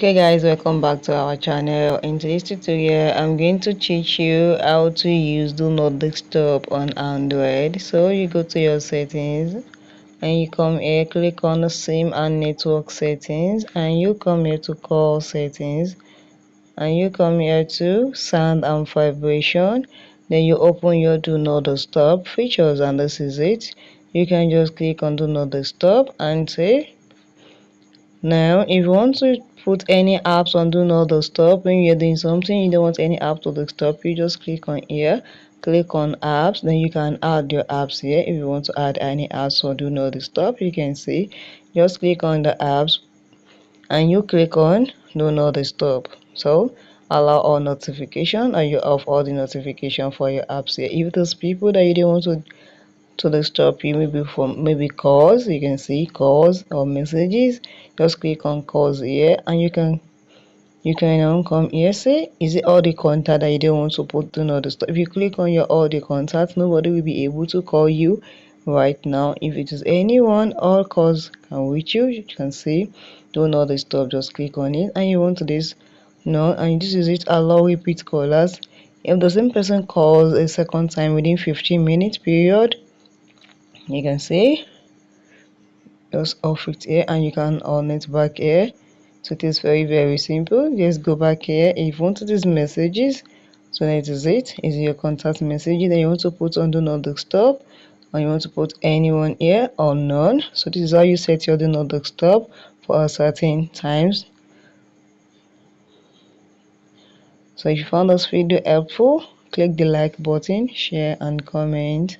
Okay guys, welcome back to our channel. In today's tutorial I'm going to teach you how to use do not disturb on Android. So you go to your settings and you come here, click on the SIM and network settings, and you come here to call settings, and you come here to sound and vibration. Then you open your do not disturb features, and this is it. You can just click on do not disturb and say now, if you want to put any apps on do not disturb when you're doing something, you don't want any app to disturb you, just click on here, click on apps, then you can add your apps here. If you want to add any apps for do not disturb, you can see, just click on the apps and you click on do not disturb. So allow all notification, and you off all the notification for your apps here. If there's people that you don't want to disturb you, maybe from maybe calls, you can see calls or messages, just click on calls here, and you can come here, say is it all the contact that you don't want to put do not disturb. If you click on your all the contacts, nobody will be able to call you right now. If it is anyone, all calls can reach you. You can see do not disturb, just click on it, and you want this no, and this is it, allow repeat callers. If the same person calls a second time within 15 minutes period, you can see just off it here, and you can on it back here. So it is very simple. Just go back here. If you want to these messages, so that is it, is your contact message that you want to put on do not disturb, and you want to put anyone here or none. So this is how you set your do not disturb for a certain times. So if you found this video helpful, click the like button, share and comment.